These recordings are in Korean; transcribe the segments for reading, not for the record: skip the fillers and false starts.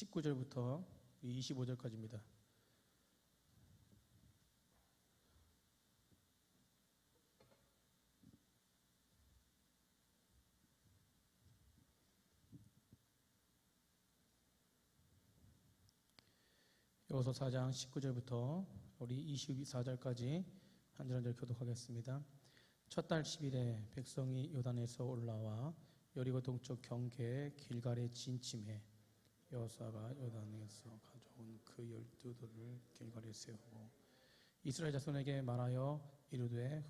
19절부터 25절까지입니다. 여호수아 4장 19절부터 우리 24절까지 한 절 한 절 교독하겠습니다. 첫 달 10일에 백성이 요단에서 올라와 여리고 동쪽 경계에 길갈에 진침해 여호수아가 요단에서 가져온 그 12돌을 길갈에 세우고 이스라엘 자손에게 말하여 이르되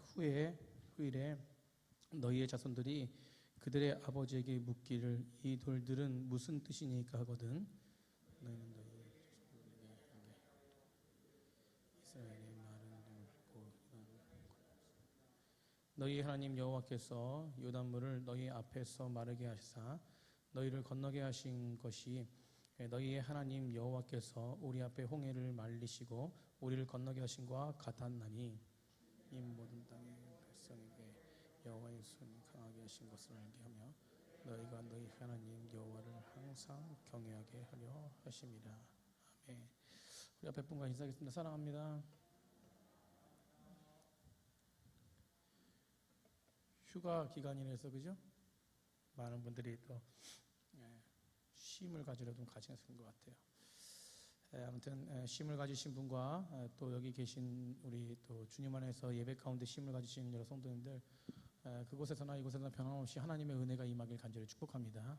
후일에 너희의 자손들이 그들의 아버지에게 묻기를 이 돌들은 무슨 뜻이니까 하거든 너희는 너희 이스라엘의 말은 듣고 너희 하나님 여호와께서 요단물을 너희 앞에서 마르게 하시사 너희를 건너게 하신 것이 너희의 하나님 여호와께서 우리 앞에 홍해를 말리시고 우리를 건너게 하신 것과 같았나니 이 모든 땅의 백성에게 여호와의 손이 강하게 하신 것을 알게 하며 너희가 너희 하나님 여호와를 항상 경외하게 하려 하심이라. 아멘. 우리 앞에 분과 인사하겠습니다. 사랑합니다. 휴가 기간이라서 그죠? 많은 분들이 또 쉼을 가지려 좀 가지신 것 같아요. 아무튼 쉼을 가지신 분과 또 여기 계신 우리 또 주님 안에서 예배 가운데 쉼을 가지신 여러 성도님들 그곳에서나 이곳에서나 변함없이 하나님의 은혜가 임하길 간절히 축복합니다.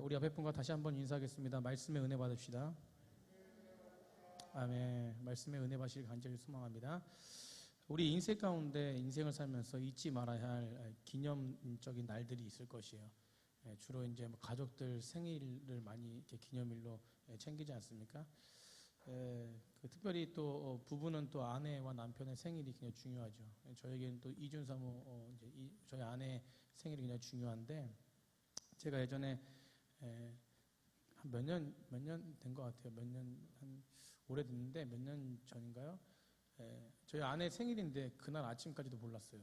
우리 앞에 분과 다시 한번 인사하겠습니다. 말씀의 은혜 받읍시다. 아멘. 말씀의 은혜 받으시길 간절히 소망합니다. 우리 인생 가운데 인생을 살면서 잊지 말아야 할 기념적인 날들이 있을 것이에요. 주로 이제 가족들 생일을 많이 이렇게 기념일로 챙기지 않습니까? 특별히 또 부부는 또 아내와 남편의 생일이 굉장히 중요하죠. 저에게는 또 이준사모 이제 저희 아내 생일이 굉장히 중요한데 제가 예전에 한 몇 년 된 것 같아요. 한 오래됐는데 몇 년 전인가요? 저희 아내 생일인데 그날 아침까지도 몰랐어요.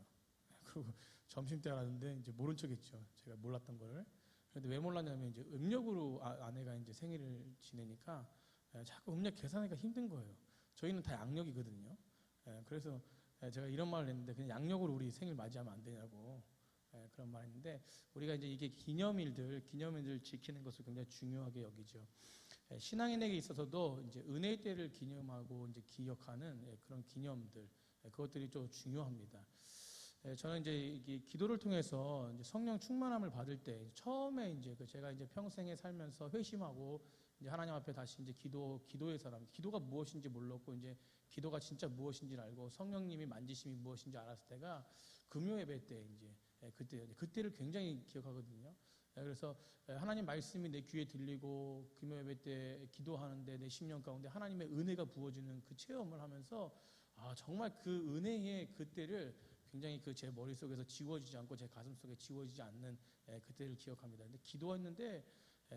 그리고 점심 때 알았는데 이제 모른 척했죠. 제가 몰랐던 거를. 그런데 왜 몰랐냐면 이제 음력으로 아내가 이제 생일을 지내니까 자꾸 음력 계산하기가 힘든 거예요. 저희는 다 양력이거든요. 그래서 제가 이런 말을 했는데 그냥 양력으로 우리 생일 맞이하면 안 되냐고 그런 말했는데 우리가 이제 이게 기념일들 지키는 것을 굉장히 중요하게 여기죠. 신앙인에게 있어서도 이제 은혜의 때를 기념하고 이제 기억하는 그런 기념들 그것들이 좀 중요합니다. 저는 이제 기도를 통해서 이제 성령 충만함을 받을 때 처음에 이제 제가 이제 평생에 살면서 회심하고 이제 하나님 앞에 다시 이제 기도의 사람, 기도가 무엇인지 몰랐고 이제 기도가 진짜 무엇인지를 알고 성령님이 만지심이 무엇인지 알았을 때가 금요 예배 때 이제 그때를 굉장히 기억하거든요. 그래서 하나님 말씀이 내 귀에 들리고 금요 예배 때 기도하는데 내 심령 가운데 하나님의 은혜가 부어지는 그 체험을 하면서 정말 그 은혜의 그때를 굉장히 제 머릿속에서 지워지지 않고 제 가슴속에 지워지지 않는 그때를 기억합니다. 근데 기도했는데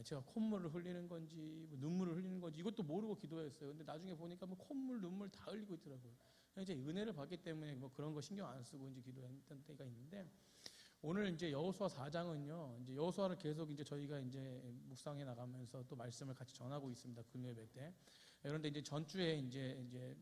제가 콧물을 흘리는 건지 눈물을 흘리는 건지 이것도 모르고 기도했어요. 근데 나중에 보니까 콧물, 눈물 다 흘리고 있더라고요. 이제 은혜를 받기 때문에 그런 거 신경 안 쓰고 이제 기도했던 때가 있는데 오늘 이제 여호수아 4장은요. 이제 여호수아를 계속 이제 저희가 이제 묵상해 나가면서 또 말씀을 같이 전하고 있습니다. 금요일 때. 그런데 이제 전주에 이제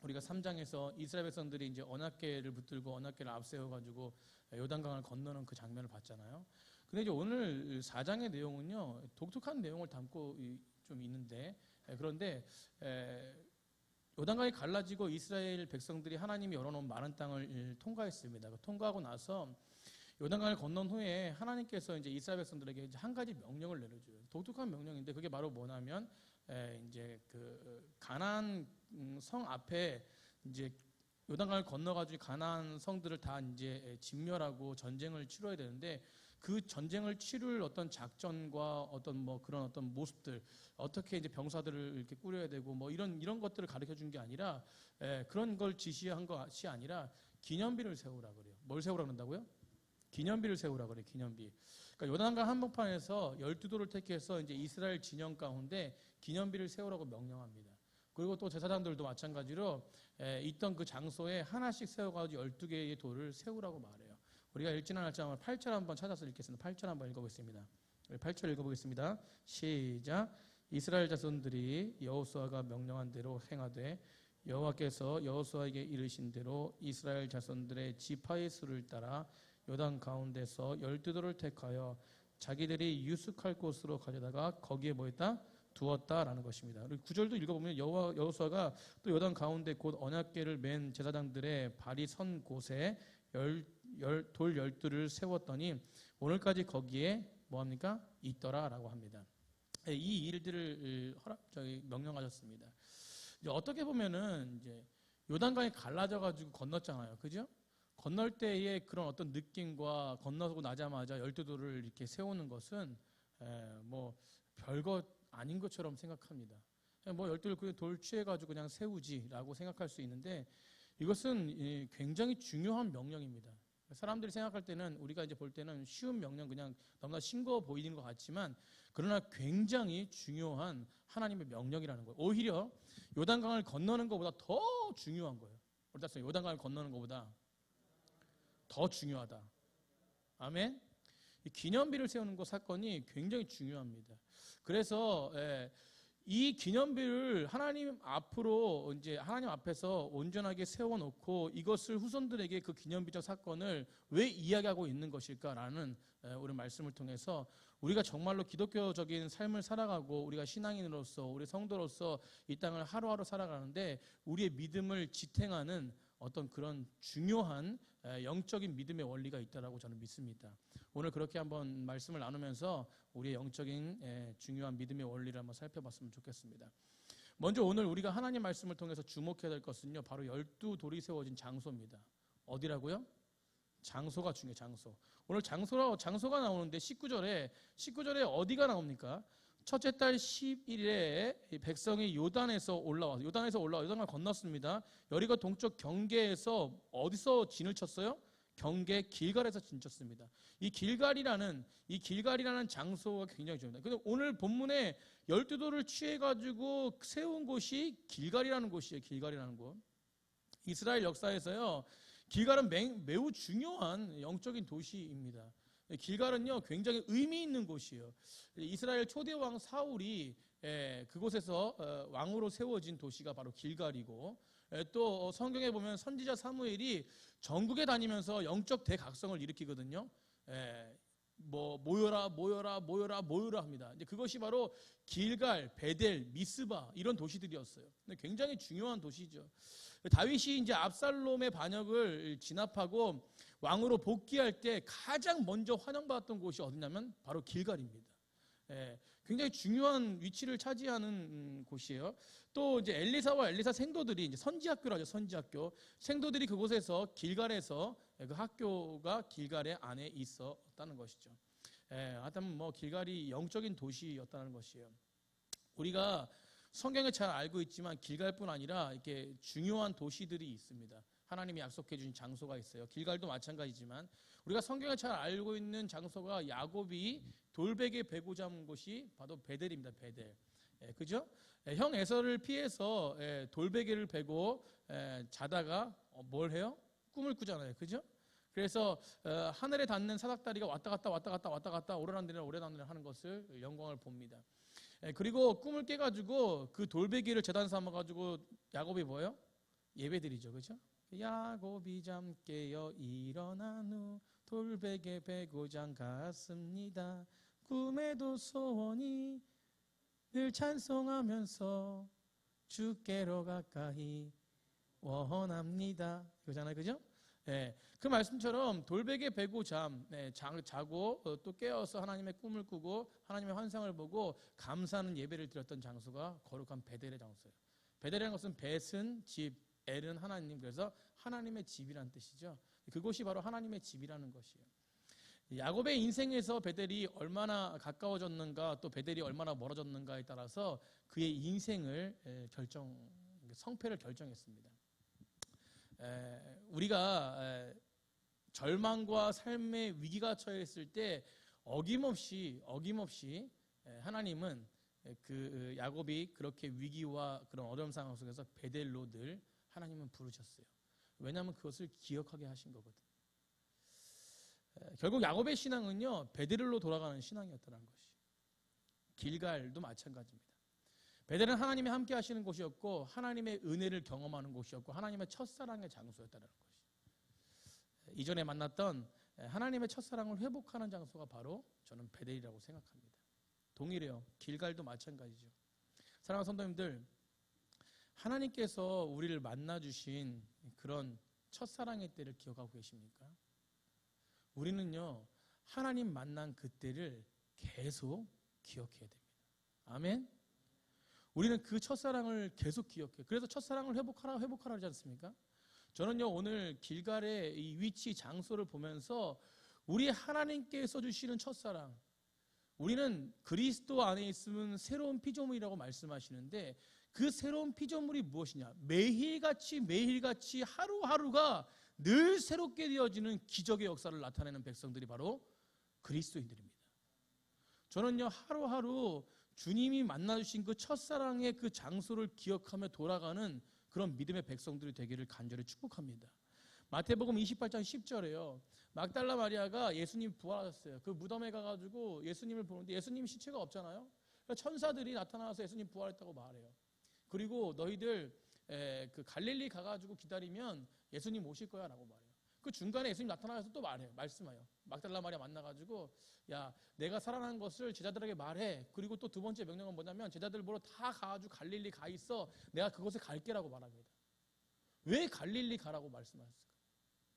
우리가 3장에서 이스라엘 백성들이 이제 언약궤를 붙들고 언약궤를 앞세워가지고 요단강을 건너는 그 장면을 봤잖아요. 근데 이제 오늘 4장의 내용은요, 독특한 내용을 담고 좀 있는데, 그런데 요단강이 갈라지고 이스라엘 백성들이 하나님이 열어놓은 마른 땅을 통과했습니다. 통과하고 나서 요단강을 건넌 후에 하나님께서 이제 이스라엘 백성들에게 이제 한 가지 명령을 내려줘요. 독특한 명령인데 그게 바로 뭐냐면 이제 그 가나안 성 앞에 이제 요단강을 건너가지고 가나안 성들을 다 이제 진멸하고 전쟁을 치러야 되는데 그 전쟁을 치룰 어떤 작전과 어떤 뭐 그런 어떤 모습들 어떻게 이제 병사들을 이렇게 꾸려야 되고 뭐 이런 것들을 가르쳐 준 게 아니라 그런 걸 지시한 것이 아니라 기념비를 세우라 그래요. 뭘 세우라 그런다고요? 기념비를 세우라 그래요. 기념비. 그러니까 요단강 한복판에서 12도를 택해서 이제 이스라엘 진영 가운데 기념비를 세우라고 명령합니다. 그리고 또 제사장들도 마찬가지로 있던 그 장소에 하나씩 세워가지고 12개의 돌을 세우라고 말해요. 우리가 읽지는 않았지만 8절 한번 찾아서 읽겠습니다. 8절 한번 읽어보겠습니다. 8절 읽어보겠습니다. 시작. 이스라엘 자손들이 여호수아가 명령한 대로 행하되 여호와께서 여호수아에게 이르신 대로 이스라엘 자손들의 지파의 수를 따라 요단 가운데서 12도를 택하여 자기들이 유숙할 곳으로 가져다가 거기에 뭐 했다? 두었다라는 것입니다. 그리고 9절도 읽어보면 여호수아가 또 요단 가운데 곧 언약궤를 맨 제사장들의 발이 선 곳에 돌 12를 세웠더니 오늘까지 거기에 뭐합니까? 있더라라고 합니다. 이 일들을 명령하셨습니다. 이제 어떻게 보면은 이제 요단강이 갈라져 가지고 건넜잖아요, 그죠? 건널 때의 그런 어떤 느낌과 건너고 나자마자 12돌을 이렇게 세우는 것은 뭐 별거 아닌 것처럼 생각합니다. 뭐 12돌 그냥 돌 취해가지고 그냥 세우지라고 생각할 수 있는데 이것은 굉장히 중요한 명령입니다. 사람들이 생각할 때는 우리가 이제 볼 때는 쉬운 명령 그냥 너무나 싱거워 보이는 것 같지만 그러나 굉장히 중요한 하나님의 명령이라는 거예요. 오히려 요단강을 건너는 것보다 더 중요한 거예요. 그래서 요단강을 건너는 것보다 더 중요하다. 아멘. 이 기념비를 세우는 것 사건이 굉장히 중요합니다. 그래서 이 기념비를 하나님 앞으로 이제 하나님 앞에서 온전하게 세워놓고 이것을 후손들에게 그 기념비적 사건을 왜 이야기하고 있는 것일까라는 우리 말씀을 통해서 우리가 정말로 기독교적인 삶을 살아가고 우리가 신앙인으로서 우리 성도로서 이 땅을 하루하루 살아가는데 우리의 믿음을 지탱하는 어떤 그런 중요한 영적인 믿음의 원리가 있다라고 저는 믿습니다. 오늘 그렇게 한번 말씀을 나누면서 우리의 영적인 중요한 믿음의 원리를 한번 살펴봤으면 좋겠습니다. 먼저 오늘 우리가 하나님 말씀을 통해서 주목해야 될 것은요, 바로 12돌이 세워진 장소입니다. 어디라고요? 장소가 중요해요. 장소. 오늘 장소가 나오는데 19절에 어디가 나옵니까? 첫째 달 11일에 백성이 요단에서 올라와서 요단을 건넜습니다. 여리고 동쪽 경계에서 어디서 진을 쳤어요? 경계 길갈에서 진 쳤습니다. 이 길갈이라는 장소가 굉장히 중요합니다. 근데 오늘 본문에 12돌을 취해가지고 세운 곳이 길갈이라는 곳이에요. 길갈이라는 곳. 이스라엘 역사에서요, 길갈은 매우 중요한 영적인 도시입니다. 길갈은요 굉장히 의미 있는 곳이에요. 이스라엘 초대 왕 사울이 그곳에서 왕으로 세워진 도시가 바로 길갈이고, 또 성경에 보면 선지자 사무엘이 전국에 다니면서 영적 대각성을 일으키거든요. 뭐 모여라 합니다. 이제 그것이 바로 길갈, 베델, 미스바 이런 도시들이었어요. 굉장히 중요한 도시죠. 다윗이 이제 압살롬의 반역을 진압하고 왕으로 복귀할 때 가장 먼저 환영받았던 곳이 어디냐면 바로 길갈입니다. 굉장히 중요한 위치를 차지하는 곳이에요. 또 이제 엘리사와 엘리사 생도들이 이제 선지학교라죠. 선지학교 생도들이 그곳에서 길갈에서 그 학교가 길갈의 안에 있었다는 것이죠. 하여튼 뭐 길갈이 영적인 도시였다는 것이에요. 우리가 성경을 잘 알고 있지만 길갈뿐 아니라 이렇게 중요한 도시들이 있습니다. 하나님이 약속해 주신 장소가 있어요. 길갈도 마찬가지지만 우리가 성경을 잘 알고 있는 장소가 야곱이 돌베개 베고 잠은 곳이 바로 베델입니다. 베델. 그죠? 형 에서를 피해서 돌베개를 베고 자다가 뭘 해요? 꿈을 꾸잖아요. 그죠? 그래서 하늘에 닿는 사닥다리가 왔다 갔다 오래나들이나 하는 것을 영광을 봅니다. 그리고 꿈을 깨가지고 그 돌베개를 재단 삼아가지고 야곱이 뭐예요? 예배드리죠. 그죠? 야곱이 잠 깨어 일어난 후 돌베개 베고장 갔습니다. 꿈에도 소원이 늘 찬송하면서 주께로 가까이 원합니다. 이거잖아요. 그죠? 그 말씀처럼 돌베개 베고 자고 또 깨어서 하나님의 꿈을 꾸고 하나님의 환상을 보고 감사하는 예배를 드렸던 장소가 거룩한 베델의 장소예요. 베델이라는 것은 벳은 집, 엘은 하나님, 그래서 하나님의 집이라는 뜻이죠. 그곳이 바로 하나님의 집이라는 것이에요. 야곱의 인생에서 베델이 얼마나 가까워졌는가, 또 베델이 얼마나 멀어졌는가에 따라서 그의 인생을 성패를 결정했습니다. 우리가 절망과 삶의 위기가 처했을 때 어김없이 하나님은 그 야곱이 그렇게 위기와 그런 어려운 상황 속에서 베델로 늘 하나님은 부르셨어요. 왜냐하면 그것을 기억하게 하신 거거든요. 결국 야곱의 신앙은요 베델로 돌아가는 신앙이었다는 것이. 길갈도 마찬가지입니다. 베델은 하나님이 함께 하시는 곳이었고 하나님의 은혜를 경험하는 곳이었고 하나님의 첫사랑의 장소였다는 것이. 이전에 만났던 하나님의 첫사랑을 회복하는 장소가 바로 저는 베델이라고 생각합니다. 동일해요. 길갈도 마찬가지죠. 사랑하는 성도님들, 하나님께서 우리를 만나주신 그런 첫사랑의 때를 기억하고 계십니까? 우리는요, 하나님 만난 그때를 계속 기억해야 됩니다. 아멘? 우리는 그 첫사랑을 계속 기억해요. 그래서 첫사랑을 회복하라 하지 않습니까? 저는요, 오늘 길갈의 이 위치, 장소를 보면서 우리 하나님께서 주시는 첫사랑, 우리는 그리스도 안에 있으면 새로운 피조물이라고 말씀하시는데 그 새로운 피조물이 무엇이냐? 매일같이 하루하루가 늘 새롭게 되어지는 기적의 역사를 나타내는 백성들이 바로 그리스도인들입니다. 저는요, 하루하루 주님이 만나주신 그 첫사랑의 그 장소를 기억하며 돌아가는 그런 믿음의 백성들이 되기를 간절히 축복합니다. 마태복음 28장 10절에요. 막달라 마리아가 예수님 부활하셨어요. 그 무덤에 가가지고 예수님을 보는데 예수님 시체가 없잖아요. 천사들이 나타나서 예수님 부활했다고 말해요. 그리고 너희들 그 갈릴리 가가지고 기다리면 예수님 오실 거야 라고 말해요. 그 중간에 예수님 나타나서 또 말씀해요. 막달라 마리아 만나가지고 야, 내가 살아난 것을 제자들에게 말해. 그리고 또 두 번째 명령은 뭐냐면 제자들 보러 다 가가지고 갈릴리 가 있어. 내가 그곳에 갈게라고 말합니다. 왜 갈릴리 가라고 말씀하셨을까?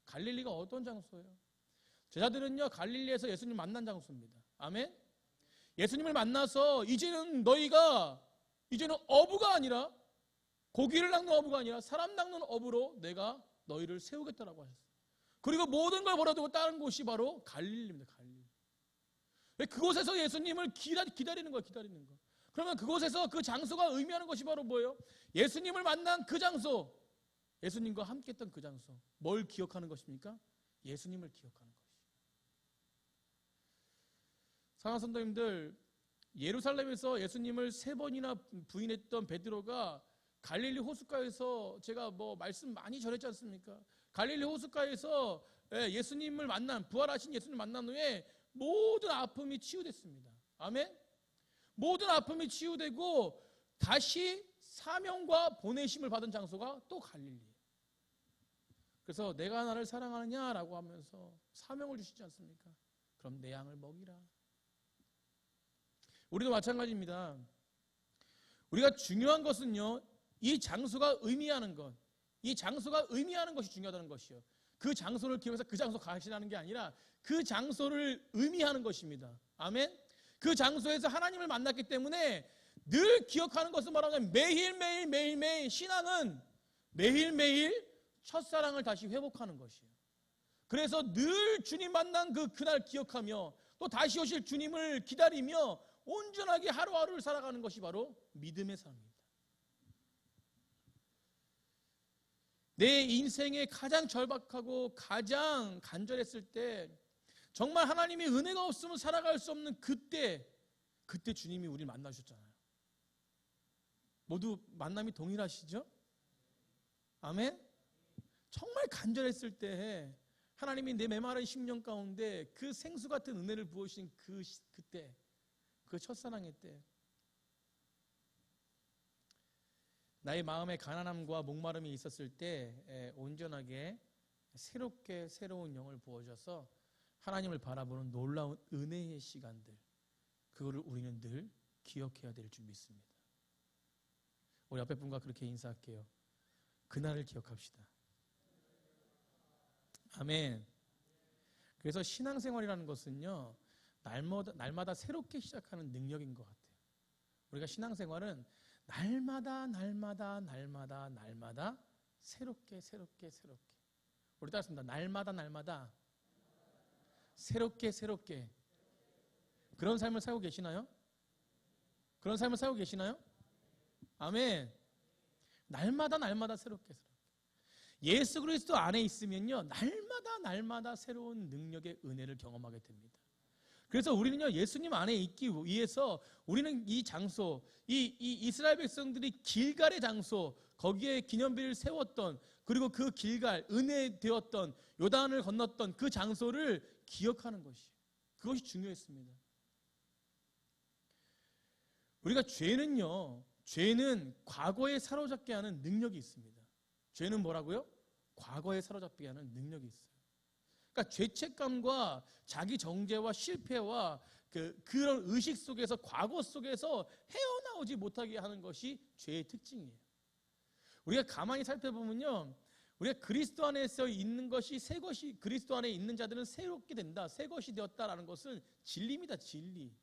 갈릴리가 어떤 장소예요? 제자들은요, 갈릴리에서 예수님 만난 장소입니다. 아멘? 예수님을 만나서 이제는 어부가 아니라 고기를 낚는 어부가 아니라 사람 낚는 어부로 내가 너희를 세우겠다라고 하셨어요. 그리고 모든 걸 버려두고 다른 곳이 바로 갈릴리입니다. 갈릴리. 그곳에서 예수님을 기다리는 거예요. 기다리는 거. 그러면 그곳에서 그 장소가 의미하는 것이 바로 뭐예요? 예수님을 만난 그 장소, 예수님과 함께 했던 그 장소. 뭘 기억하는 것입니까? 예수님을 기억하는 것이죠. 사랑하는 성도님들, 예루살렘에서 예수님을 3번이나 부인했던 베드로가 갈릴리 호숫가에서 제가 말씀 많이 전했지 않습니까? 갈릴리 호숫가에서 예수님을 부활하신 예수님을 만난 후에 모든 아픔이 치유됐습니다. 아멘? 모든 아픔이 치유되고 다시 사명과 보내심을 받은 장소가 또 갈릴리예요. 그래서 내가 나를 사랑하느냐라고 하면서 사명을 주시지 않습니까? 그럼 내 양을 먹이라. 우리도 마찬가지입니다. 우리가 중요한 것은요, 이 장소가 의미하는 것, 이 장소가 의미하는 것이 중요하다는 것이요. 그 장소를 기억해서 그 장소 가시라는 게 아니라 그 장소를 의미하는 것입니다. 아멘? 그 장소에서 하나님을 만났기 때문에 늘 기억하는 것은 말하자면 매일매일 신앙은 매일매일 첫사랑을 다시 회복하는 것이에요. 그래서 늘 주님 만난 그날 기억하며 또 다시 오실 주님을 기다리며 온전하게 하루하루를 살아가는 것이 바로 믿음의 삶입니다. 내 인생에 가장 절박하고 가장 간절했을 때 정말 하나님의 은혜가 없으면 살아갈 수 없는 그때 주님이 우리를 만나주셨잖아요. 모두 만남이 동일하시죠? 아멘? 정말 간절했을 때 하나님이 내 메마른 심령 가운데 그 생수 같은 은혜를 부어주신 그때, 그 첫사랑의 때, 나의 마음에 가난함과 목마름이 있었을 때 온전하게 새롭게 새로운 영을 부어줘서 하나님을 바라보는 놀라운 은혜의 시간들, 그거를 우리는 늘 기억해야 될 줄 믿습니다. 우리 앞에 분과 그렇게 인사할게요. 그날을 기억합시다. 아멘. 그래서 신앙생활이라는 것은요, 날마다 새롭게 시작하는 능력인 것 같아요. 우리가 신앙생활은 날마다 새롭게 우리 따랐습니다. 날마다 새롭게 그런 삶을 살고 계시나요? 그런 삶을 살고 계시나요? 아멘. 날마다 새롭게 예수 그리스도 안에 있으면요, 날마다 새로운 능력의 은혜를 경험하게 됩니다. 그래서 우리는요, 예수님 안에 있기 위해서 우리는 이 장소, 이 이스라엘 백성들이 길갈의 장소, 거기에 기념비를 세웠던, 그리고 그 길갈, 은혜 되었던, 요단을 건넜던 그 장소를 기억하는 것이, 그것이 중요했습니다. 우리가 죄는요, 죄는 과거에 사로잡게 하는 능력이 있습니다. 죄는 뭐라고요? 과거에 사로잡게 하는 능력이 있어요. 그러니까 죄책감과 자기 정죄와 실패와 그런 의식 속에서, 과거 속에서 헤어나오지 못하게 하는 것이 죄의 특징이에요. 우리가 가만히 살펴보면요, 우리가 그리스도 안에서 있는 것이, 새 것이, 그리스도 안에 있는 자들은 새롭게 된다, 새 것이 되었다라는 것은 진리입니다. 진리.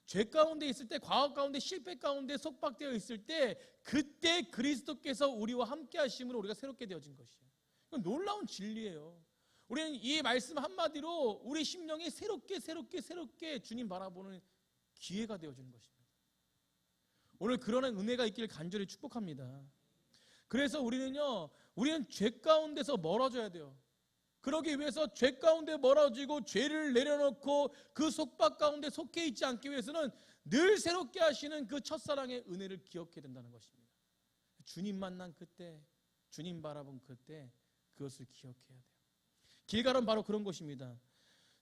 죄 가운데 있을 때, 과거 가운데, 실패 가운데 속박되어 있을 때, 그때 그리스도께서 우리와 함께 하심으로 우리가 새롭게 되어진 것이에요. 이건 놀라운 진리예요. 우리는 이 말씀 한마디로 우리 심령이 새롭게 주님 바라보는 기회가 되어지는 것입니다. 오늘 그런 은혜가 있기를 간절히 축복합니다. 그래서 우리는 죄 가운데서 멀어져야 돼요. 그러기 위해서 죄 가운데 멀어지고 죄를 내려놓고 그 속박 가운데 속해 있지 않기 위해서는 늘 새롭게 하시는 그 첫사랑의 은혜를 기억해야 된다는 것입니다. 주님 만난 그때, 주님 바라본 그때 그것을 기억해야 돼요. 길갈은 바로 그런 곳입니다.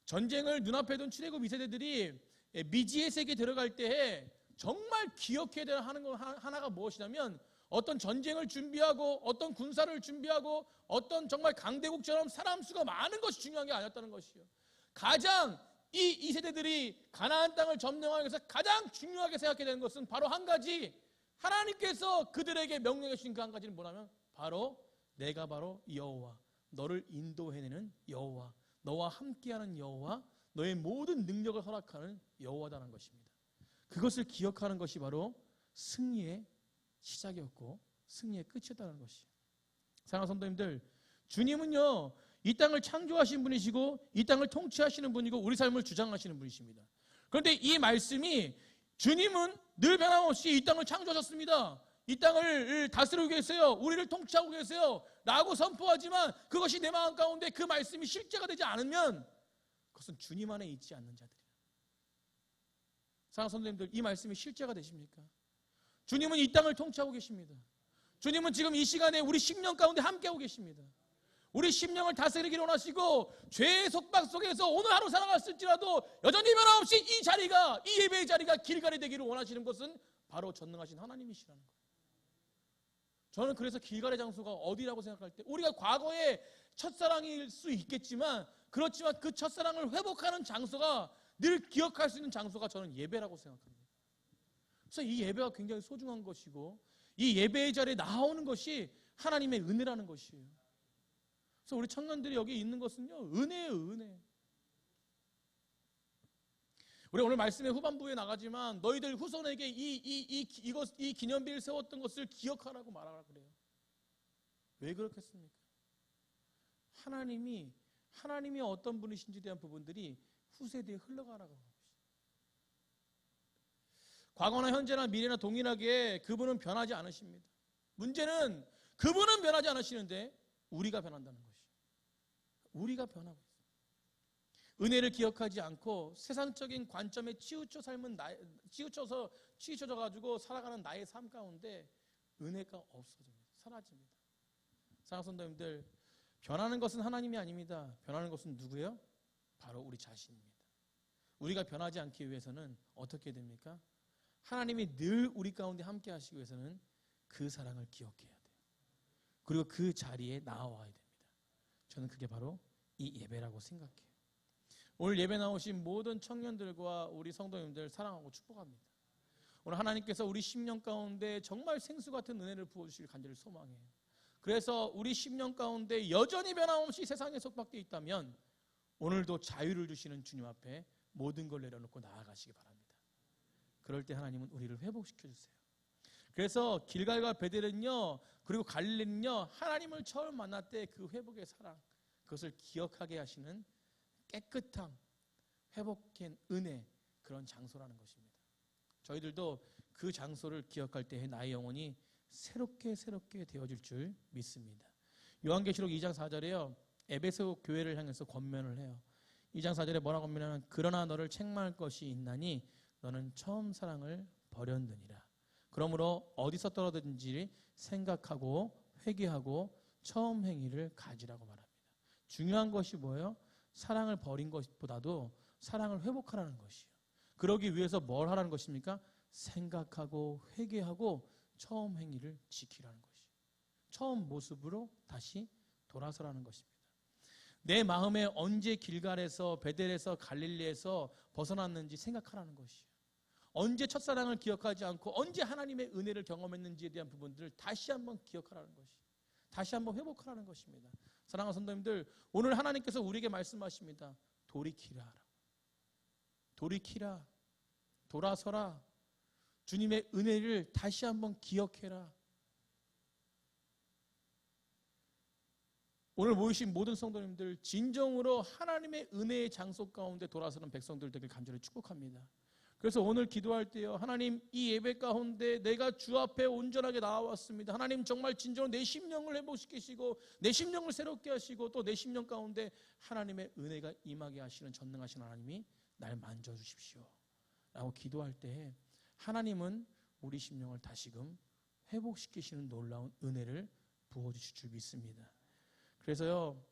전쟁을 눈앞에 둔 출애굽 2세대들이 미지의 세계에 들어갈 때에 정말 기억해야 하는 것 하나가 무엇이냐면, 어떤 전쟁을 준비하고 어떤 군사를 준비하고 어떤 정말 강대국처럼 사람 수가 많은 것이 중요한 게 아니었다는 것이요. 가장 이 세대들이 가나안 땅을 점령하기 위해서 가장 중요하게 생각해야 되는 것은 바로 한 가지, 하나님께서 그들에게 명령해 주신 그 한 가지는 뭐냐면 바로 내가 바로 여호와, 너를 인도해내는 여호와, 너와 함께하는 여호와, 너의 모든 능력을 허락하는 여호와다는 것입니다. 그것을 기억하는 것이 바로 승리의 시작이었고 승리의 끝이었다는 것이에요. 사랑하는 성도님들, 주님은요 이 땅을 창조하신 분이시고 이 땅을 통치하시는 분이고 우리 삶을 주장하시는 분이십니다. 그런데 이 말씀이, 주님은 늘 변함없이 이 땅을 창조하셨습니다, 이 땅을 다스리고 계세요, 우리를 통치하고 계세요 라고 선포하지만 그것이 내 마음 가운데 그 말씀이 실제가 되지 않으면 그것은 주님 안에 있지 않는 자들이에요. 사랑하는 성도님들, 이 말씀이 실제가 되십니까? 주님은 이 땅을 통치하고 계십니다. 주님은 지금 이 시간에 우리 심령 가운데 함께하고 계십니다. 우리 심령을 다스리기를 원하시고 죄의 속박 속에서 오늘 하루 살아갔을지라도 여전히 변함없이 이 자리가, 이 예배의 자리가 길갈이 되기를 원하시는 것은 바로 전능하신 하나님이시라는 거예요. 저는 그래서 길갈의 장소가 어디라고 생각할 때, 우리가 과거의 첫사랑일 수 있겠지만, 그렇지만 그 첫사랑을 회복하는 장소가, 늘 기억할 수 있는 장소가 저는 예배라고 생각합니다. 그래서 이 예배가 굉장히 소중한 것이고 이 예배의 자리에 나오는 것이 하나님의 은혜라는 것이에요. 그래서 우리 청년들이 여기 있는 것은요, 은혜예요, 은혜. 우리 오늘 말씀의 후반부에 나가지만 너희들 후손에게 이 기념비를 세웠던 것을 기억하라고 말하라 그래요. 왜 그렇겠습니까? 하나님이 어떤 분이신지에 대한 부분들이 후세대에 흘러가라고 합니다. 과거나 현재나 미래나 동일하게 그분은 변하지 않으십니다. 문제는 그분은 변하지 않으시는데 우리가 변한다는 것이에요. 우리가 변하고 있어요. 은혜를 기억하지 않고 세상적인 관점에 치우쳐져 가지고 살아가는 나의 삶 가운데 은혜가 없어집니다. 사라집니다. 사랑하는 성도님들, 변하는 것은 하나님이 아닙니다. 변하는 것은 누구예요? 바로 우리 자신입니다. 우리가 변하지 않기 위해서는 어떻게 됩니까? 하나님이 늘 우리 가운데 함께 하시기 위해서는 그 사랑을 기억해야 돼요. 그리고 그 자리에 나와야 됩니다. 저는 그게 바로 이 예배라고 생각해요. 오늘 예배 나오신 모든 청년들과 우리 성도님들 사랑하고 축복합니다. 오늘 하나님께서 우리 심령 가운데 정말 생수 같은 은혜를 부어주실 간절히 소망해요. 그래서 우리 심령 가운데 여전히 변함없이 세상에 속박되어 있다면 오늘도 자유를 주시는 주님 앞에 모든 걸 내려놓고 나아가시기 바랍니다. 그럴 때 하나님은 우리를 회복시켜 주세요. 그래서 길갈과 베델은요, 그리고 갈릴리는요, 하나님을 처음 만날 때 그 회복의 사랑, 그것을 기억하게 하시는 깨끗함, 회복된 은혜, 그런 장소라는 것입니다. 저희들도 그 장소를 기억할 때 나의 영혼이 새롭게 되어질 줄 믿습니다. 요한계시록 2장 4절에요, 에베소 교회를 향해서 권면을 해요. 2장 4절에 뭐라고 권면하면, 그러나 너를 책망할 것이 있나니 너는 처음 사랑을 버렸느니라. 그러므로 어디서 떨어졌는지 생각하고 회개하고 처음 행위를 가지라고 말합니다. 중요한 것이 뭐예요? 사랑을 버린 것보다도 사랑을 회복하라는 것이에요. 그러기 위해서 뭘 하라는 것입니까? 생각하고 회개하고 처음 행위를 지키라는 것이, 처음 모습으로 다시 돌아서라는 것입니다. 내 마음에 언제 길갈에서 베델에서 갈릴리에서 벗어났는지 생각하라는 것이에요. 언제 첫사랑을 기억하지 않고 언제 하나님의 은혜를 경험했는지에 대한 부분들을 다시 한번 기억하라는 것이, 다시 한번 회복하라는 것입니다. 사랑하는 성도님들, 오늘 하나님께서 우리에게 말씀하십니다. 돌이키라, 돌이키라, 돌아서라, 주님의 은혜를 다시 한번 기억해라. 오늘 모이신 모든 성도님들, 진정으로 하나님의 은혜의 장소 가운데 돌아서는 백성들 되길 간절히 축복합니다. 그래서 오늘 기도할 때요, 하나님, 이 예배 가운데 내가 주 앞에 온전하게 나와왔습니다. 하나님, 정말 진정으로 내 심령을 회복시키시고 내 심령을 새롭게 하시고 또 내 심령 가운데 하나님의 은혜가 임하게 하시는 전능하신 하나님이 날 만져주십시오 라고 기도할 때 하나님은 우리 심령을 다시금 회복시키시는 놀라운 은혜를 부어주실 줄 믿습니다. 그래서요,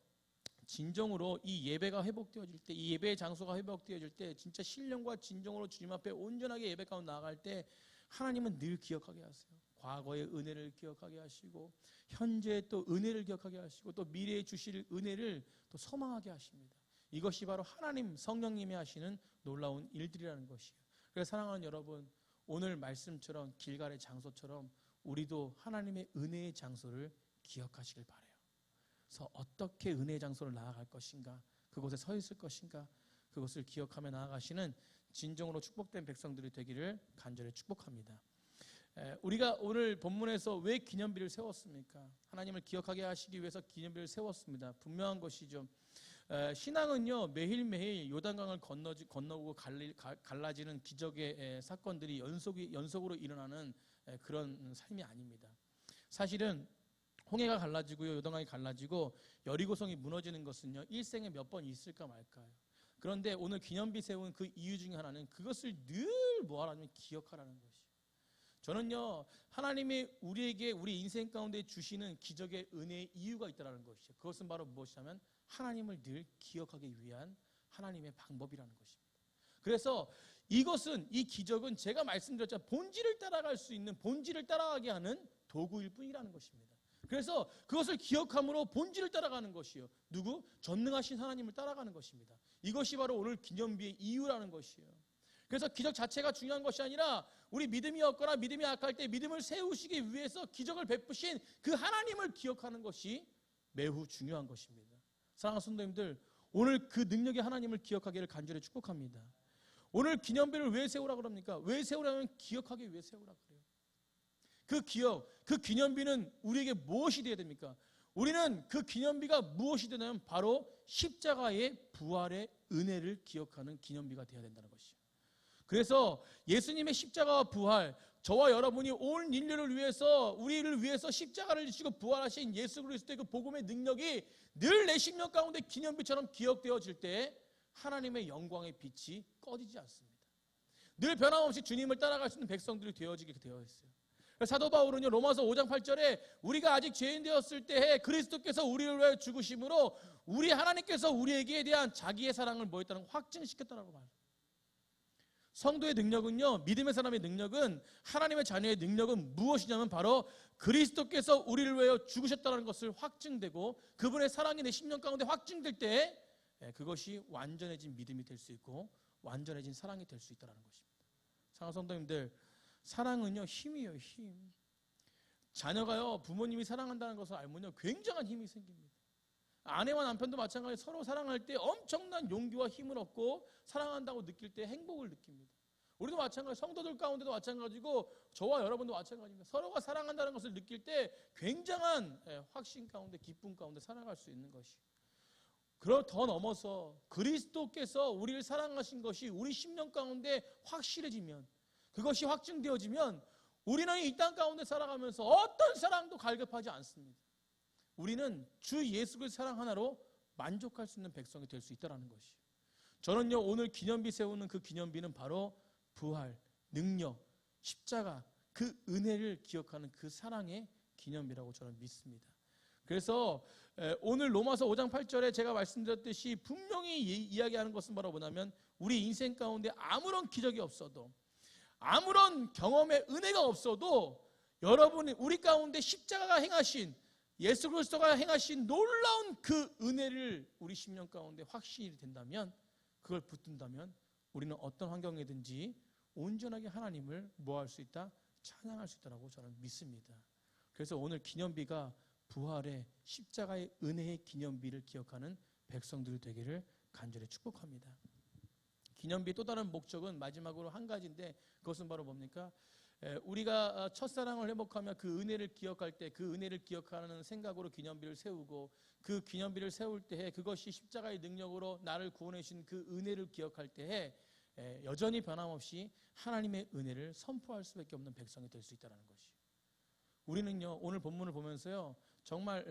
진정으로 이 예배가 회복되어질 때, 이 예배의 장소가 회복되어질 때 진짜 신령과 진정으로 주님 앞에 온전하게 예배 가운데 나아갈 때 하나님은 늘 기억하게 하세요. 과거의 은혜를 기억하게 하시고 현재의 또 은혜를 기억하게 하시고 또 미래에 주실 은혜를 또 소망하게 하십니다. 이것이 바로 하나님 성령님이 하시는 놀라운 일들이라는 것이에요. 그래서 사랑하는 여러분, 오늘 말씀처럼 길갈의 장소처럼 우리도 하나님의 은혜의 장소를 기억하시길 바라요. 그래서 어떻게 은혜의 장소를 나아갈 것인가, 그곳에 서 있을 것인가, 그것을 기억하며 나아가시는 진정으로 축복된 백성들이 되기를 간절히 축복합니다. 우리가 오늘 본문에서 왜 기념비를 세웠습니까? 하나님을 기억하게 하시기 위해서 기념비를 세웠습니다. 분명한 것이죠. 신앙은요, 매일매일 요단강을 건너고 갈라지는 기적의 사건들이 연속으로 일어나는 그런 삶이 아닙니다. 사실은 홍해가 갈라지고요, 요단강이 갈라지고 여리고성이 무너지는 것은요, 일생에 몇 번 있을까 말까요. 그런데 오늘 기념비 세운 그 이유 중에 하나는 그것을 늘 뭐하라면 기억하라는 것이에요. 저는요, 하나님이 우리에게 우리 인생 가운데 주시는 기적의 은혜의 이유가 있다는 것이죠. 그것은 바로 무엇이냐면 하나님을 늘 기억하기 위한 하나님의 방법이라는 것입니다. 그래서 이것은, 이 기적은 제가 말씀드렸잖아요, 본질을 따라갈 수 있는, 본질을 따라가게 하는 도구일 뿐이라는 것입니다. 그래서 그것을 기억함으로 본질을 따라가는 것이요, 누구? 전능하신 하나님을 따라가는 것입니다. 이것이 바로 오늘 기념비의 이유라는 것이에요. 그래서 기적 자체가 중요한 것이 아니라 우리 믿음이 없거나 믿음이 약할 때 믿음을 세우시기 위해서 기적을 베푸신 그 하나님을 기억하는 것이 매우 중요한 것입니다. 사랑하는 성도님들, 오늘 그 능력의 하나님을 기억하기를 간절히 축복합니다. 오늘 기념비를 왜 세우라고 그럽니까? 왜 세우라면 기억하기 위해 세우라고 그래요. 그 기억, 그 기념비는 우리에게 무엇이 되어야 됩니까? 우리는 그 기념비가 무엇이 되냐면 바로 십자가의 부활의 은혜를 기억하는 기념비가 되어야 된다는 것이죠. 그래서 예수님의 십자가와 부활, 저와 여러분이 온 인류를 위해서, 우리를 위해서 십자가를 지시고 부활하신 예수 그리스도의 그 복음의 능력이 늘 내 심령 가운데 기념비처럼 기억되어질 때 하나님의 영광의 빛이 꺼지지 않습니다. 늘 변함없이 주님을 따라갈 수 있는 백성들이 되어지게 되어 있어요. 사도 바울은요, 로마서 5장 8절에 우리가 아직 죄인 되었을 때에 그리스도께서 우리를 위해 죽으심으로 우리 하나님께서 우리에게 대한 자기의 사랑을 뭐했다는 확증시켰다라고 말해요. 성도의 능력은요, 믿음의 사람의 능력은, 하나님의 자녀의 능력은 무엇이냐면 바로 그리스도께서 우리를 위하여 죽으셨다는 것을 확증되고 그분의 사랑이 내 심령 가운데 확증될 때 그것이 완전해진 믿음이 될 수 있고 완전해진 사랑이 될 수 있다는 것입니다. 사랑하는 성도님들, 사랑은요, 힘이에요, 힘. 자녀가요, 부모님이 사랑한다는 것을 알면요, 굉장한 힘이 생깁니다. 아내와 남편도 마찬가지로 서로 사랑할 때 엄청난 용기와 힘을 얻고 사랑한다고 느낄 때 행복을 느낍니다. 우리도 마찬가지, 성도들 가운데도 마찬가지고 저와 여러분도 마찬가지입니다. 서로가 사랑한다는 것을 느낄 때 굉장한 확신 가운데, 기쁨 가운데 살아갈 수 있는 것이. 그럼 더 넘어서 그리스도께서 우리를 사랑하신 것이 우리 심령 가운데 확실해지면, 그것이 확증되어지면 우리는 이 땅 가운데 살아가면서 어떤 사랑도 갈급하지 않습니다. 우리는 주 예수 그리스도의 사랑 하나로 만족할 수 있는 백성이 될 수 있다는 것이에요. 저는요, 오늘 기념비 세우는 그 기념비는 바로 부활, 능력, 십자가, 그 은혜를 기억하는 그 사랑의 기념비라고 저는 믿습니다. 그래서 오늘 로마서 5장 8절에 제가 말씀드렸듯이 분명히 이야기하는 것은 바로 뭐냐면 우리 인생 가운데 아무런 기적이 없어도, 아무런 경험의 은혜가 없어도 여러분이 우리 가운데 십자가가 행하신 예수 그리스도가 행하신 놀라운 그 은혜를 우리 심령 가운데 확신이 된다면, 그걸 붙든다면 우리는 어떤 환경이든지 온전하게 하나님을 뭐할 수 있다? 찬양할 수 있다고 저는 믿습니다. 그래서 오늘 기념비가 부활의 십자가의 은혜의 기념비를 기억하는 백성들이 되기를 간절히 축복합니다. 기념비의 또 다른 목적은 마지막으로 한 가지인데, 그것은 바로 뭡니까? 우리가 첫사랑을 회복하며 그 은혜를 기억할 때, 그 은혜를 기억하는 생각으로 기념비를 세우고, 그 기념비를 세울 때에 그것이 십자가의 능력으로 나를 구원해 주신 그 은혜를 기억할 때에 여전히 변함없이 하나님의 은혜를 선포할 수밖에 없는 백성이 될 수 있다는 것이. 우리는요, 오늘 본문을 보면서요, 정말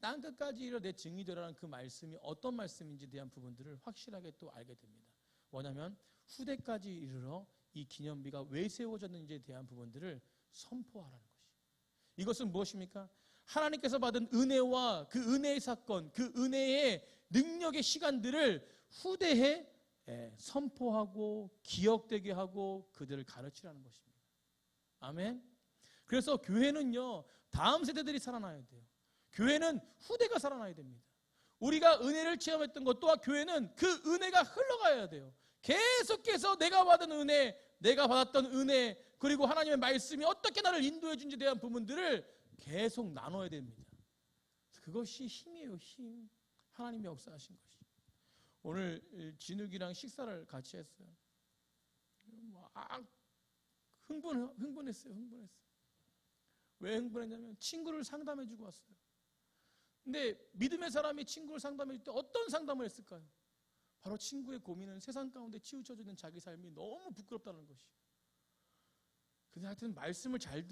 땅끝까지 이르러 내 증이 되라는 그 말씀이 어떤 말씀인지에 대한 부분들을 확실하게 또 알게 됩니다. 뭐냐면 후대까지 이르러 이 기념비가 왜 세워졌는지에 대한 부분들을 선포하라는 것이. 이것은 무엇입니까? 하나님께서 받은 은혜와 그 은혜의 사건, 그 은혜의 능력의 시간들을 후대에 선포하고 기억되게 하고 그들을 가르치라는 것입니다. 아멘. 그래서 교회는요, 다음 세대들이 살아나야 돼요. 교회는 후대가 살아나야 됩니다. 우리가 은혜를 체험했던 것 또한 교회는 그 은혜가 흘러가야 돼요. 계속해서 내가 받은 은혜, 내가 받았던 은혜, 그리고 하나님의 말씀이 어떻게 나를 인도해 준지에 대한 부분들을 계속 나눠야 됩니다. 그것이 힘이에요, 힘. 하나님이 역사하신 것이. 오늘 진욱이랑 식사를 같이 했어요. 흥분했어요. 왜 흥분했냐면 친구를 상담해 주고 왔어요. 근데 믿음의 사람이 친구를 상담해 줄 때 어떤 상담을 했을까요? 바로 친구의 고민은 세상 가운데 치우쳐지는 자기 삶이 너무 부끄럽다는 것이. 근데 하여튼 말씀을 잘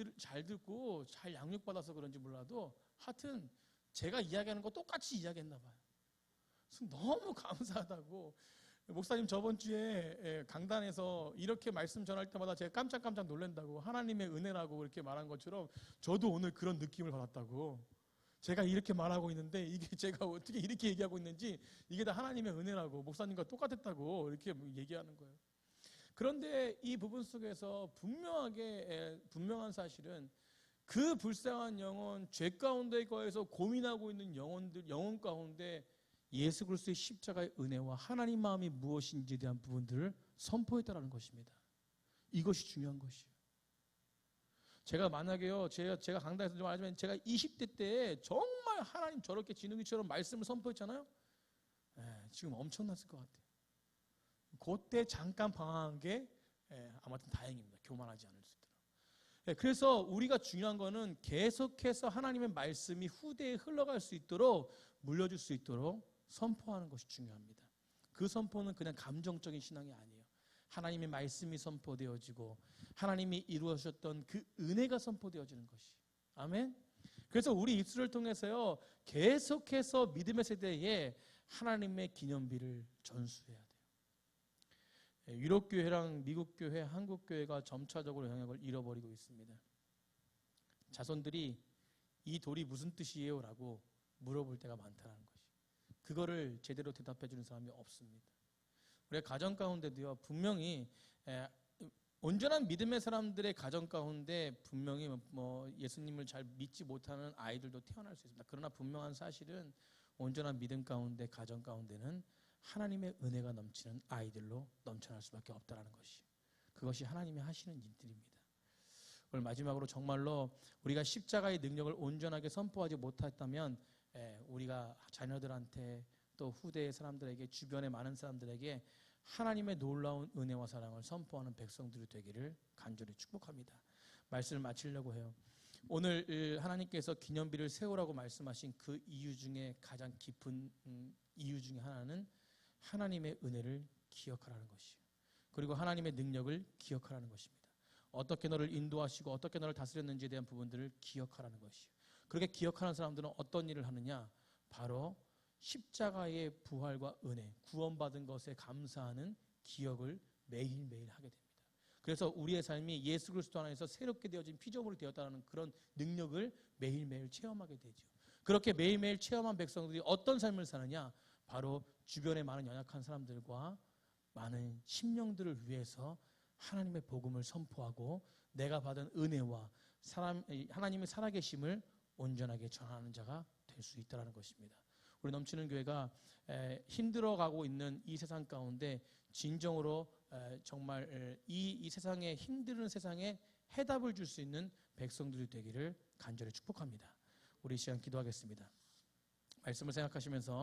듣고 잘 양육받아서 그런지 몰라도 하여튼 제가 이야기하는 거 똑같이 이야기했나 봐요. 너무 감사하다고. 목사님 저번 주에 강단에서 이렇게 말씀 전할 때마다 제가 깜짝깜짝 놀란다고, 하나님의 은혜라고 이렇게 말한 것처럼 저도 오늘 그런 느낌을 받았다고. 제가 이렇게 말하고 있는데 이게 제가 어떻게 이렇게 얘기하고 있는지 이게 다 하나님의 은혜라고, 목사님과 똑같았다고 이렇게 얘기하는 거예요. 그런데 이 부분 속에서 분명한 사실은 그 불쌍한 영혼, 죄 가운데 거에서 고민하고 있는 영혼 가운데 예수 그리스도의 십자가의 은혜와 하나님 마음이 무엇인지에 대한 부분들을 선포했다는 것입니다. 이것이 중요한 것이에요. 제가 만약에요, 제가 강단에서 좀 알지만 제가 20대 때에 정말 하나님 저렇게 진욱이처럼 말씀을 선포했잖아요. 지금 엄청났을 것 같아요. 그때 잠깐 방황한 게 아무튼 다행입니다. 교만하지 않을 수 있도록. 그래서 우리가 중요한 거는 계속해서 하나님의 말씀이 후대에 흘러갈 수 있도록, 물려줄 수 있도록 선포하는 것이 중요합니다. 그 선포는 그냥 감정적인 신앙이 아니에요. 하나님의 말씀이 선포되어지고 하나님이 이루어주셨던 그 은혜가 선포되어지는 것이. 아멘. 그래서 우리 입술을 통해서요, 계속해서 믿음의 세대에 하나님의 기념비를 전수해야 돼요. 유럽교회랑 미국교회, 한국교회가 점차적으로 영향을 잃어버리고 있습니다. 자손들이 이 돌이 무슨 뜻이에요? 라고 물어볼 때가 많다는 것이. 그거를 제대로 대답해 주는 사람이 없습니다. 우리가 가정 가운데도요, 분명히 온전한 믿음의 사람들의 가정 가운데 분명히 예수님을 잘 믿지 못하는 아이들도 태어날 수 있습니다. 그러나 분명한 사실은 온전한 믿음 가운데, 가정 가운데는 하나님의 은혜가 넘치는 아이들로 넘쳐날 수밖에 없다는 것이, 그것이 하나님이 하시는 일들입니다. 오늘 마지막으로 정말로 우리가 십자가의 능력을 온전하게 선포하지 못했다면 우리가 자녀들한테 또 후대의 사람들에게, 주변의 많은 사람들에게 하나님의 놀라운 은혜와 사랑을 선포하는 백성들이 되기를 간절히 축복합니다. 말씀을 마치려고 해요. 오늘 하나님께서 기념비를 세우라고 말씀하신 그 이유 중에 가장 깊은 이유 중에 하나는 하나님의 은혜를 기억하라는 것이에요. 그리고 하나님의 능력을 기억하라는 것입니다. 어떻게 너를 인도하시고 어떻게 너를 다스렸는지에 대한 부분들을 기억하라는 것이에요. 그렇게 기억하는 사람들은 어떤 일을 하느냐? 바로 십자가의 부활과 은혜, 구원받은 것에 감사하는 기억을 매일매일 하게 됩니다. 그래서 우리의 삶이 예수 그리스도 안에서 새롭게 되어진 피조물이 되었다는 그런 능력을 매일매일 체험하게 되죠. 그렇게 매일매일 체험한 백성들이 어떤 삶을 사느냐? 바로 주변에 많은 연약한 사람들과 많은 심령들을 위해서 하나님의 복음을 선포하고 내가 받은 은혜와 하나님의 살아계심을 온전하게 전하는 자가 될 수 있다는 것입니다. 우리 넘치는 교회가 힘들어가고 있는 이 세상 가운데 진정으로 정말 이 세상에 힘든 세상에 해답을 줄 수 있는 백성들이 되기를 간절히 축복합니다. 우리 이 시간 기도하겠습니다. 말씀을 생각하시면서